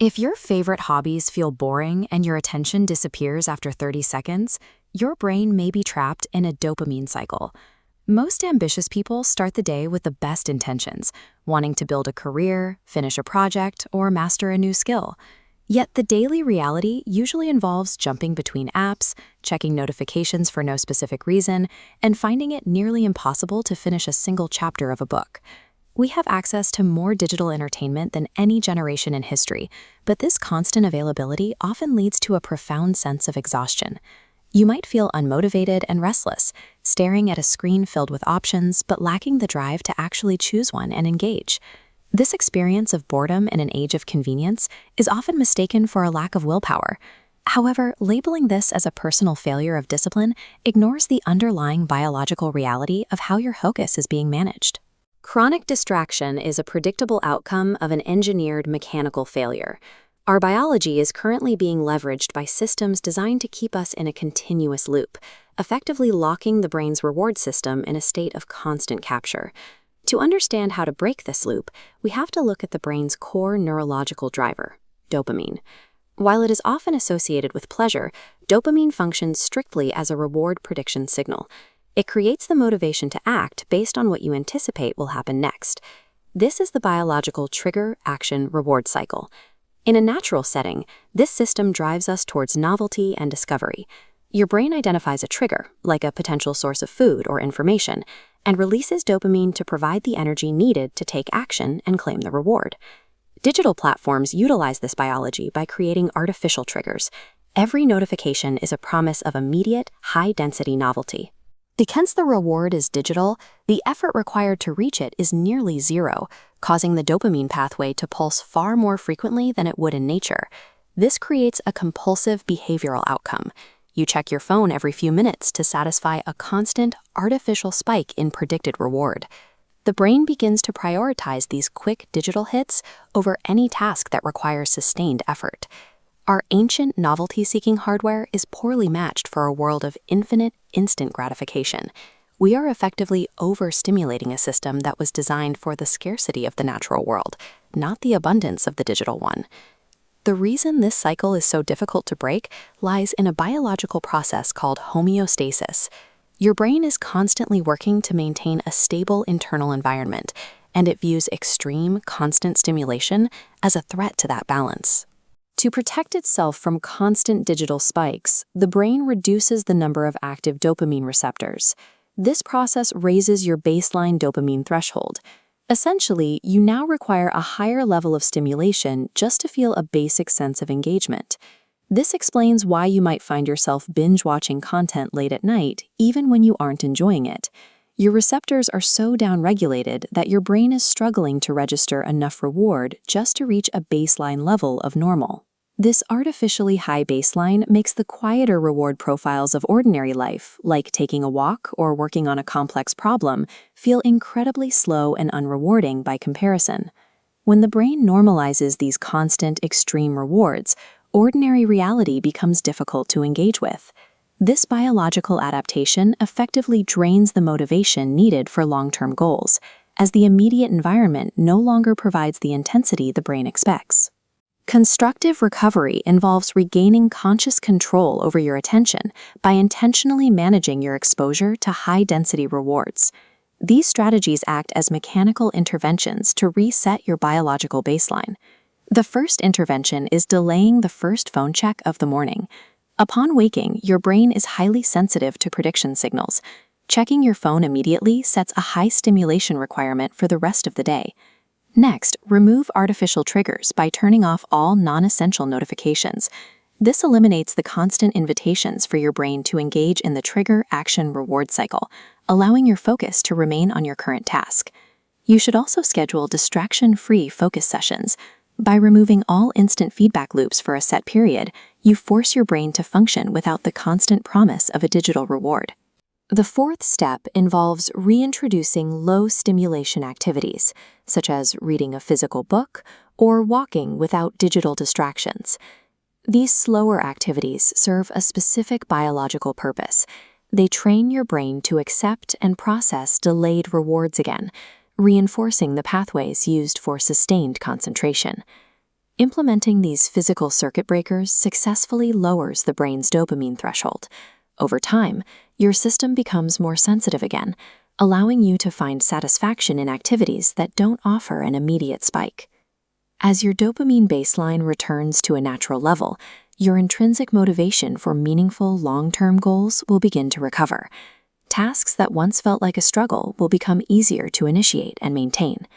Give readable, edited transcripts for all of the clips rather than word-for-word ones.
If your favorite hobbies feel boring and your attention disappears after 30 seconds, your brain may be trapped in a dopamine cycle. Most ambitious people start the day with the best intentions, wanting to build a career, finish a project, or master a new skill. Yet the daily reality usually involves jumping between apps, checking notifications for no specific reason, and finding it nearly impossible to finish a single chapter of a book. We have access to more digital entertainment than any generation in history, but this constant availability often leads to a profound sense of exhaustion. You might feel unmotivated and restless, staring at a screen filled with options but lacking the drive to actually choose one and engage. This experience of boredom in an age of convenience is often mistaken for a lack of willpower. However, labeling this as a personal failure of discipline ignores the underlying biological reality of how your focus is being managed. Chronic distraction is a predictable outcome of an engineered mechanical failure. Our biology is currently being leveraged by systems designed to keep us in a continuous loop, effectively locking the brain's reward system in a state of constant capture. To understand how to break this loop, we have to look at the brain's core neurological driver, dopamine. While it is often associated with pleasure, dopamine functions strictly as a reward prediction signal. It creates the motivation to act based on what you anticipate will happen next. This is the biological trigger-action-reward cycle. In a natural setting, this system drives us towards novelty and discovery. Your brain identifies a trigger, like a potential source of food or information, and releases dopamine to provide the energy needed to take action and claim the reward. Digital platforms utilize this biology by creating artificial triggers. Every notification is a promise of immediate, high-density novelty. Because the reward is digital, the effort required to reach it is nearly zero, causing the dopamine pathway to pulse far more frequently than it would in nature. This creates a compulsive behavioral outcome. You check your phone every few minutes to satisfy a constant, artificial spike in predicted reward. The brain begins to prioritize these quick digital hits over any task that requires sustained effort. Our ancient novelty-seeking hardware is poorly matched for a world of infinite, instant gratification. We are effectively overstimulating a system that was designed for the scarcity of the natural world, not the abundance of the digital one. The reason this cycle is so difficult to break lies in a biological process called homeostasis. Your brain is constantly working to maintain a stable internal environment, and it views extreme, constant stimulation as a threat to that balance. To protect itself from constant digital spikes, the brain reduces the number of active dopamine receptors. This process raises your baseline dopamine threshold. Essentially, you now require a higher level of stimulation just to feel a basic sense of engagement. This explains why you might find yourself binge-watching content late at night, even when you aren't enjoying it. Your receptors are so down-regulated that your brain is struggling to register enough reward just to reach a baseline level of normal. This artificially high baseline makes the quieter reward profiles of ordinary life, like taking a walk or working on a complex problem, feel incredibly slow and unrewarding by comparison. When the brain normalizes these constant, extreme rewards, ordinary reality becomes difficult to engage with. This biological adaptation effectively drains the motivation needed for long-term goals, as the immediate environment no longer provides the intensity the brain expects. Constructive recovery involves regaining conscious control over your attention by intentionally managing your exposure to high-density rewards. These strategies act as mechanical interventions to reset your biological baseline. The first intervention is delaying the first phone check of the morning. Upon waking, your brain is highly sensitive to prediction signals. Checking your phone immediately sets a high stimulation requirement for the rest of the day. Next, remove artificial triggers by turning off all non-essential notifications. This eliminates the constant invitations for your brain to engage in the trigger-action-reward cycle, allowing your focus to remain on your current task. You should also schedule distraction-free focus sessions. By removing all instant feedback loops for a set period, you force your brain to function without the constant promise of a digital reward. The fourth step involves reintroducing low-stimulation activities, such as reading a physical book or walking without digital distractions. These slower activities serve a specific biological purpose. They train your brain to accept and process delayed rewards again, reinforcing the pathways used for sustained concentration. Implementing these physical circuit breakers successfully lowers the brain's dopamine threshold. Over time, your system becomes more sensitive again, allowing you to find satisfaction in activities that don't offer an immediate spike. As your dopamine baseline returns to a natural level, your intrinsic motivation for meaningful long-term goals will begin to recover. Tasks that once felt like a struggle will become easier to initiate and maintain.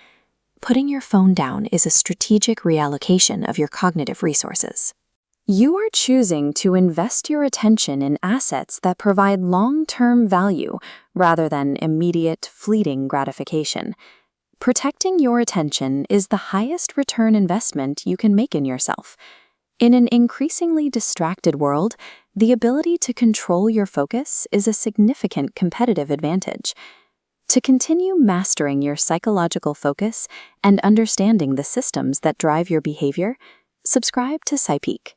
Putting your phone down is a strategic reallocation of your cognitive resources. You are choosing to invest your attention in assets that provide long-term value rather than immediate, fleeting gratification. Protecting your attention is the highest return investment you can make in yourself. In an increasingly distracted world, the ability to control your focus is a significant competitive advantage. To continue mastering your psychological focus and understanding the systems that drive your behavior, subscribe to Psypeak.